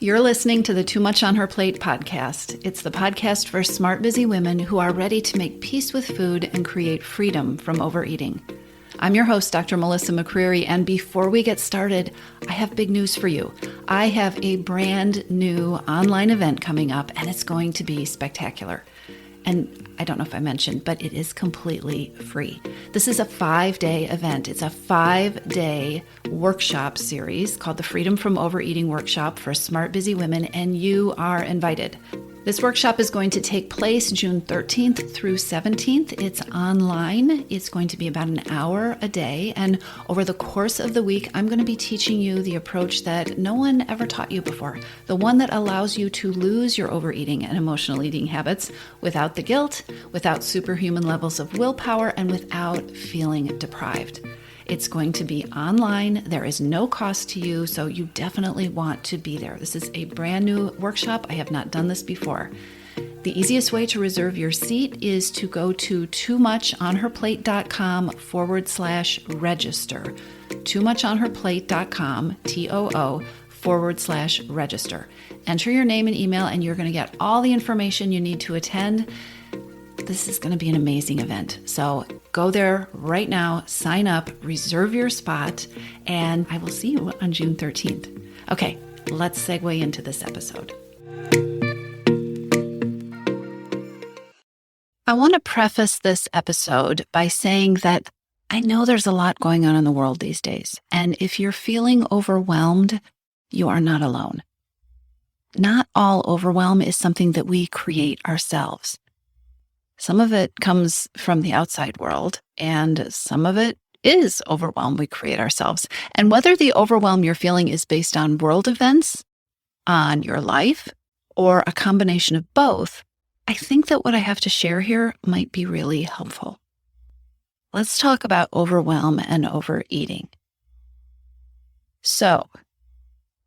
You're listening to the Too Much on Her Plate podcast. It's the podcast for smart, busy women who are ready to make peace with food and create freedom from overeating. I'm your host, Dr. Melissa McCreary, and before we get started, I have big news for you. I have a brand new online event coming up, and it's going to be spectacular. And I don't know if I mentioned, but it is completely free. This is a 5-day event. It's a 5-day workshop series called the Freedom from Overeating Workshop for Smart, Busy Women, and you are invited. This workshop is going to take place June 13th through 17th. It's online. It's going to be about an hour a day. And over the course of the week, I'm going to be teaching you the approach that no one ever taught you before. The one that allows you to lose your overeating and emotional eating habits without the guilt, without superhuman levels of willpower, and without feeling deprived. It's going to be online. There is no cost to you, so you definitely want to be there. This is a brand new workshop. I have not done this before. The easiest way to reserve your seat is to go to toomachonherplate.com/register. toomachonherplate.com, TOO/register. Enter your name and email, and you're going to get all the information you need to attend. This is going to be an amazing event. So go there right now, sign up, reserve your spot, and I will see you on June 13th. Okay, let's segue into this episode. I want to preface this episode by saying that I know there's a lot going on in the world these days, and if you're feeling overwhelmed, you are not alone. Not all overwhelm is something that we create ourselves. Some of it comes from the outside world, and some of it is overwhelm we create ourselves. And whether the overwhelm you're feeling is based on world events, on your life, or a combination of both, I think that what I have to share here might be really helpful. Let's talk about overwhelm and overeating. So,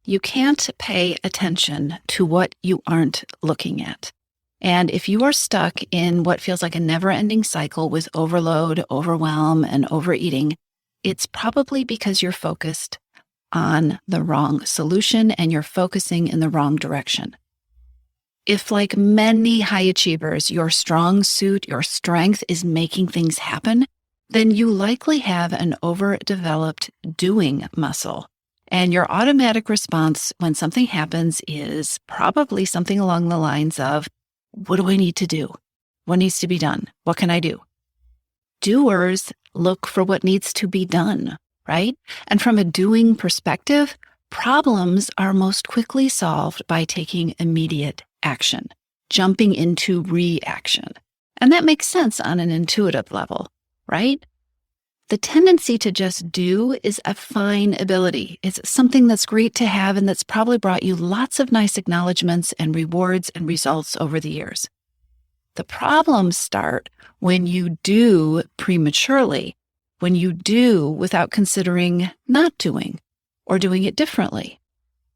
you can't pay attention to what you aren't looking at. And if you are stuck in what feels like a never-ending cycle with overload, overwhelm, and overeating, it's probably because you're focused on the wrong solution and you're focusing in the wrong direction. If, like many high achievers, your strong suit, your strength is making things happen, then you likely have an overdeveloped doing muscle. And your automatic response when something happens is probably something along the lines of, what do I need to do? What needs to be done? What can I do? Doers look for what needs to be done, right? And from a doing perspective, problems are most quickly solved by taking immediate action, jumping into reaction. And that makes sense on an intuitive level, right? The tendency to just do is a fine ability. It's something that's great to have and that's probably brought you lots of nice acknowledgments and rewards and results over the years. The problems start when you do prematurely, when you do without considering not doing or doing it differently,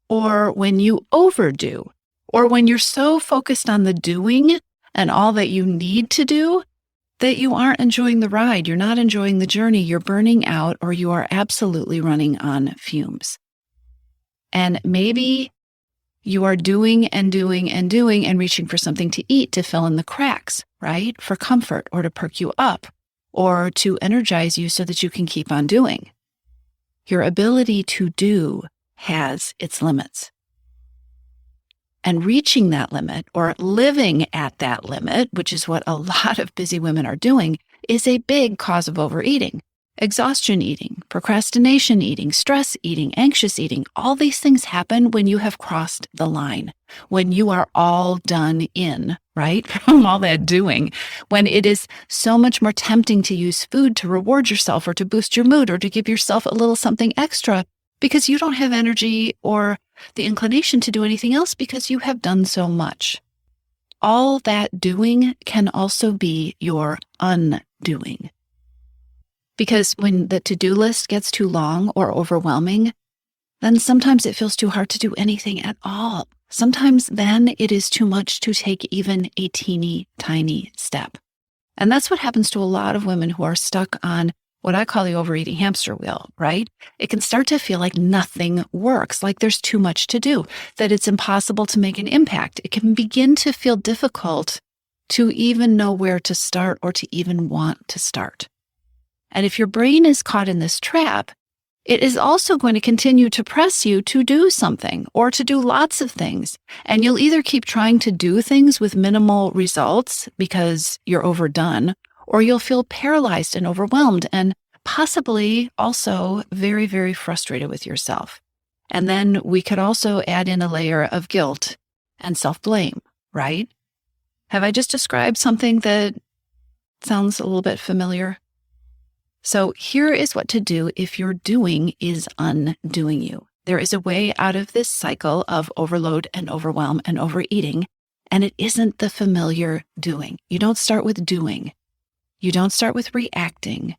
or when you overdo, or when you're so focused on the doing and all that you need to do that you aren't enjoying the ride, you're not enjoying the journey, you're burning out, or you are absolutely running on fumes. And maybe you are doing and doing and doing and reaching for something to eat to fill in the cracks, right? For comfort or to perk you up or to energize you so that you can keep on doing. Your ability to do has its limits. And reaching that limit or living at that limit, which is what a lot of busy women are doing, is a big cause of overeating. Exhaustion eating, procrastination eating, stress eating, anxious eating, all these things happen when you have crossed the line, when you are all done in, right? From all that doing, when it is so much more tempting to use food to reward yourself or to boost your mood or to give yourself a little something extra because you don't have energy or the inclination to do anything else because you have done so much. All that doing can also be your undoing. Because when the to-do list gets too long or overwhelming, then sometimes it feels too hard to do anything at all. Sometimes then it is too much to take even a teeny tiny step. And that's what happens to a lot of women who are stuck on what I call the overeating hamster wheel, right? It can start to feel like nothing works, like there's too much to do, that it's impossible to make an impact. It can begin to feel difficult to even know where to start or to even want to start. And if your brain is caught in this trap, it is also going to continue to press you to do something or to do lots of things. And you'll either keep trying to do things with minimal results because you're overdone, or you'll feel paralyzed and overwhelmed and possibly also very, very frustrated with yourself. And then we could also add in a layer of guilt and self-blame, right? Have I just described something that sounds a little bit familiar? So here is what to do if your doing is undoing you. There is a way out of this cycle of overload and overwhelm and overeating, and it isn't the familiar doing. You don't start with doing. You don't start with reacting.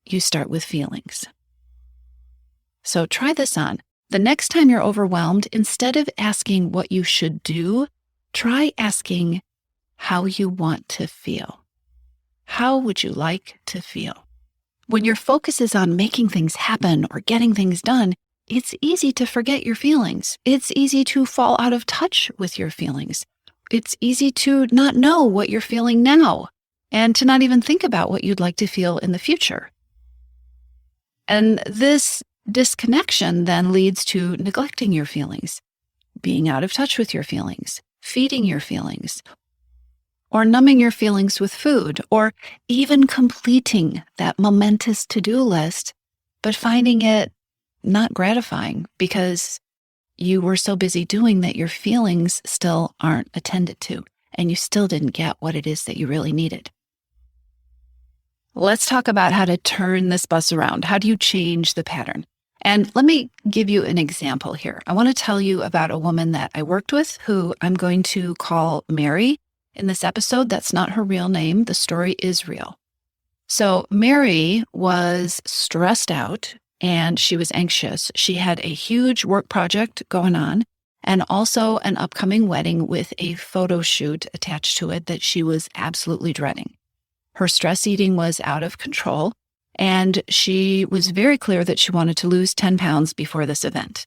You start with feelings. So try this on. The next time you're overwhelmed, instead of asking what you should do, try asking how you want to feel. How would you like to feel? When your focus is on making things happen or getting things done, it's easy to forget your feelings. It's easy to fall out of touch with your feelings. It's easy to not know what you're feeling now and to not even think about what you'd like to feel in the future. And this disconnection then leads to neglecting your feelings, being out of touch with your feelings, feeding your feelings, or numbing your feelings with food, or even completing that momentous to-do list, but finding it not gratifying because you were so busy doing that your feelings still aren't attended to, and you still didn't get what it is that you really needed. Let's talk about how to turn this bus around. How do you change the pattern? And let me give you an example here. I want to tell you about a woman that I worked with who I'm going to call Mary. In this episode, that's not her real name. The story is real. So Mary was stressed out and she was anxious. She had a huge work project going on and also an upcoming wedding with a photo shoot attached to it that she was absolutely dreading. Her stress eating was out of control, and she was very clear that she wanted to lose 10 pounds before this event.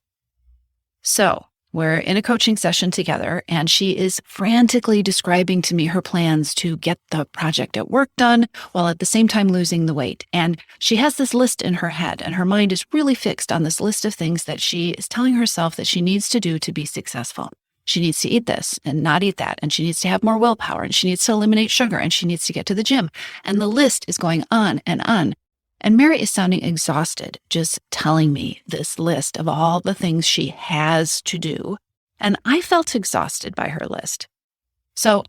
So we're in a coaching session together, and she is frantically describing to me her plans to get the project at work done while at the same time losing the weight. And she has this list in her head, and her mind is really fixed on this list of things that she is telling herself that she needs to do to be successful. She needs to eat this and not eat that, and she needs to have more willpower, and she needs to eliminate sugar, and she needs to get to the gym. And the list is going on and on. And Mary is sounding exhausted, just telling me this list of all the things she has to do. And I felt exhausted by her list. So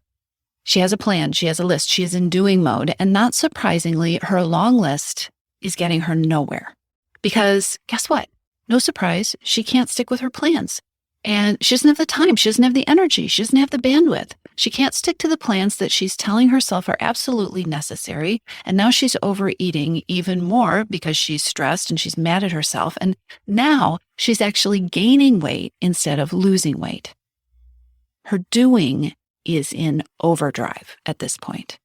she has a plan, she has a list, she is in doing mode. And not surprisingly, her long list is getting her nowhere. Because guess what? No surprise, she can't stick with her plans. And she doesn't have the time, she doesn't have the energy, she doesn't have the bandwidth. She can't stick to the plans that she's telling herself are absolutely necessary. And now she's overeating even more because she's stressed and she's mad at herself. And now she's actually gaining weight instead of losing weight. Her doing is in overdrive at this point.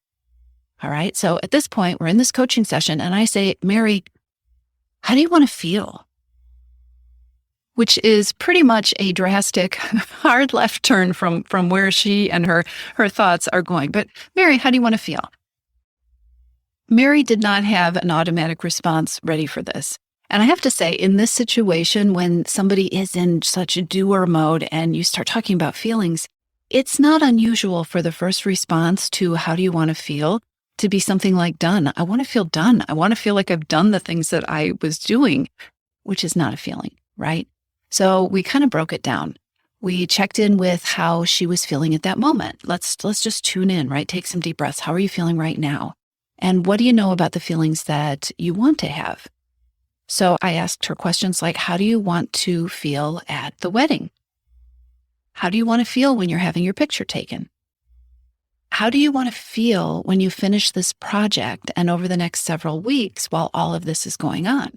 All right. So at this point, we're in this coaching session and I say, Mary, how do you want to feel? Which is pretty much a drastic, hard left turn from where she and her thoughts are going. But Mary, how do you want to feel? Mary did not have an automatic response ready for this. And I have to say, in this situation, when somebody is in such a doer mode and you start talking about feelings, it's not unusual for the first response to how do you want to feel to be something like done. I want to feel done. I want to feel like I've done the things that I was doing, which is not a feeling, right? So we kind of broke it down. We checked in with how she was feeling at that moment. Let's just tune in, right? Take some deep breaths. How are you feeling right now? And what do you know about the feelings that you want to have? So I asked her questions like, how do you want to feel at the wedding? How do you want to feel when you're having your picture taken? How do you want to feel when you finish this project and over the next several weeks while all of this is going on?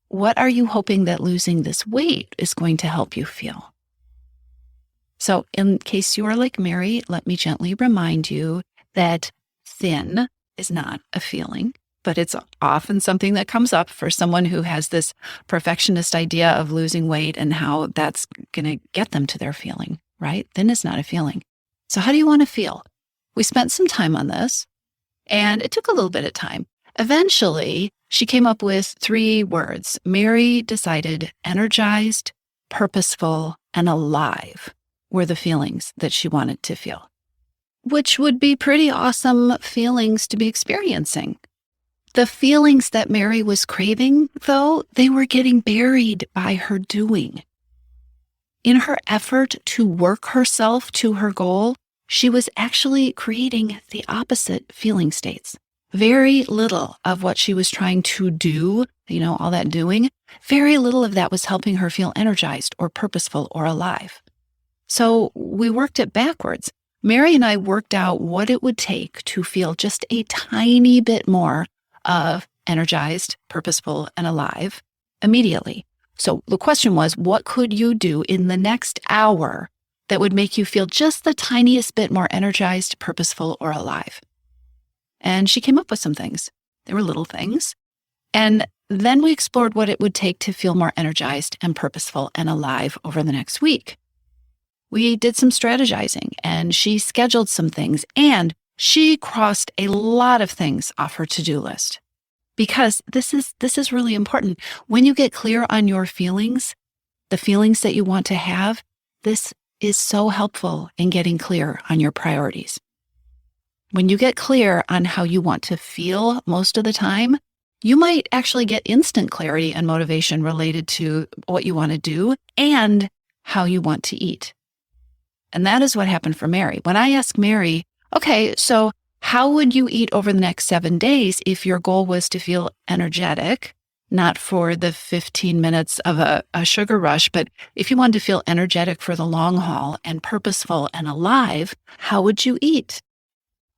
What are you hoping that losing this weight is going to help you feel? So in case you are like Mary, let me gently remind you that thin is not a feeling, but it's often something that comes up for someone who has this perfectionist idea of losing weight and how that's going to get them to their feeling, right? Thin is not a feeling. So how do you want to feel? We spent some time on this, and it took a little bit of time. Eventually, she came up with 3 words. Mary decided energized, purposeful, and alive were the feelings that she wanted to feel, which would be pretty awesome feelings to be experiencing. The feelings that Mary was craving, though, they were getting buried by her doing. In her effort to work herself to her goal, she was actually creating the opposite feeling states. Very little of what she was trying to do, all that doing, very little of that was helping her feel energized or purposeful or alive. So we worked it backwards. Mary and I worked out what it would take to feel just a tiny bit more of energized, purposeful, and alive immediately. So the question was, what could you do in the next hour that would make you feel just the tiniest bit more energized, purposeful, or alive? And she came up with some things. They were little things. And then we explored what it would take to feel more energized and purposeful and alive over the next week. We did some strategizing, and she scheduled some things, and she crossed a lot of things off her to-do list. Because this is really important. When you get clear on your feelings, the feelings that you want to have, this is so helpful in getting clear on your priorities. When you get clear on how you want to feel most of the time, you might actually get instant clarity and motivation related to what you want to do and how you want to eat. And that is what happened for Mary. When I asked Mary, okay, so how would you eat over the next 7 days if your goal was to feel energetic, not for the 15 minutes of a sugar rush, but if you wanted to feel energetic for the long haul and purposeful and alive, how would you eat?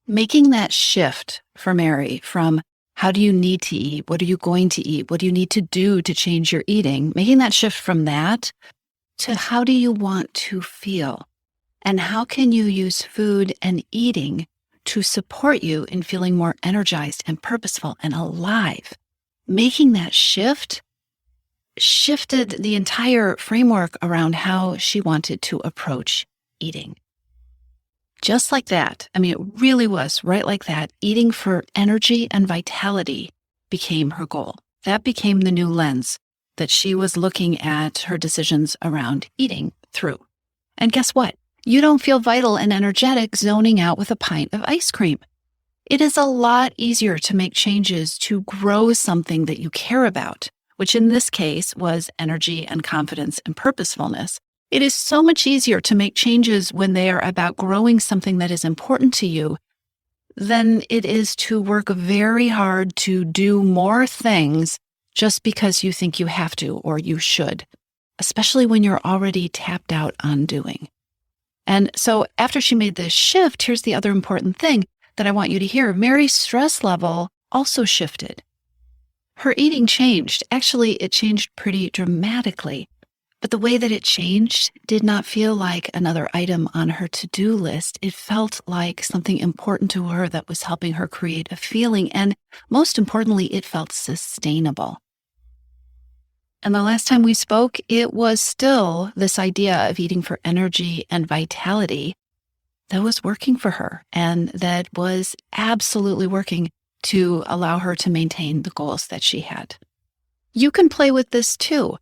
Making that shift for Mary from how do you need to eat? What are you going to eat? What do you need to do to change your eating? Making that shift from that to how do you want to feel? And how can you use food and eating to support you in feeling more energized and purposeful and alive? Making that shift shifted the entire framework around how she wanted to approach eating. Just like that. I mean, it really was right like that. Eating for energy and vitality became her goal. That became the new lens that she was looking at her decisions around eating through. And guess what? You don't feel vital and energetic zoning out with a pint of ice cream. It is a lot easier to make changes to grow something that you care about, which in this case was energy and confidence and purposefulness. It is so much easier to make changes when they are about growing something that is important to you than it is to work very hard to do more things just because you think you have to or you should, especially when you're already tapped out on doing. And so after she made this shift, here's the other important thing that I want you to hear. Mary's stress level also shifted. Her eating changed. Actually, it changed pretty dramatically. But the way that it changed did not feel like another item on her to-do list. It felt like something important to her that was helping her create a feeling. And most importantly, it felt sustainable. And the last time we spoke, it was still this idea of eating for energy and vitality that was working for her and that was absolutely working to allow her to maintain the goals that she had. You can play with this too.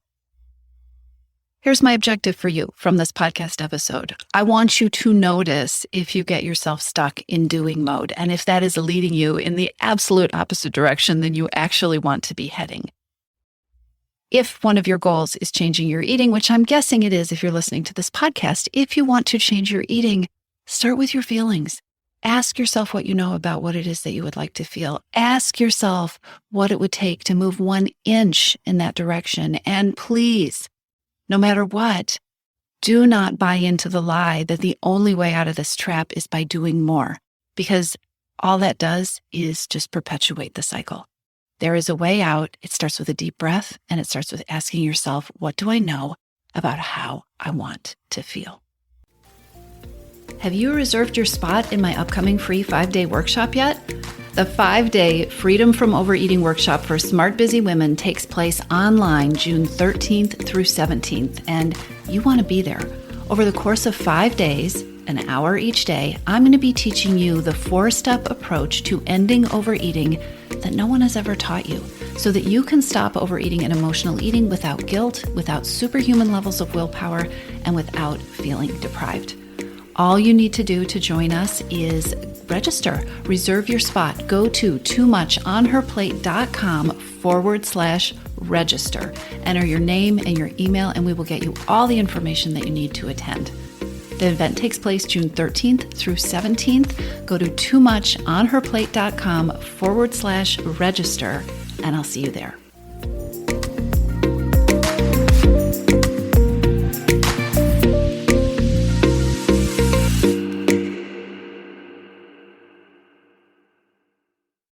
Here's my objective for you from this podcast episode. I want you to notice if you get yourself stuck in doing mode, and if that is leading you in the absolute opposite direction than you actually want to be heading. If one of your goals is changing your eating, which I'm guessing it is if you're listening to this podcast, if you want to change your eating, start with your feelings. Ask yourself what you know about what it is that you would like to feel. Ask yourself what it would take to move 1 inch in that direction. And please, no matter what, do not buy into the lie that the only way out of this trap is by doing more, because all that does is just perpetuate the cycle. There is a way out. It starts with a deep breath, and it starts with asking yourself, what do I know about how I want to feel? Have you reserved your spot in my upcoming free 5-day workshop yet? The 5-day Freedom from Overeating workshop for smart, busy women takes place online June 13th through 17th, and you want to be there. Over the course of 5 days, an hour each day, I'm going to be teaching you the 4-step approach to ending overeating that no one has ever taught you, so that you can stop overeating and emotional eating without guilt, without superhuman levels of willpower, and without feeling deprived. All you need to do to join us is register, reserve your spot. Go to toomuchonherplate.com/register. Enter your name and your email, and we will get you all the information that you need to attend. The event takes place June 13th through 17th. Go to toomuchonherplate.com/register, and I'll see you there.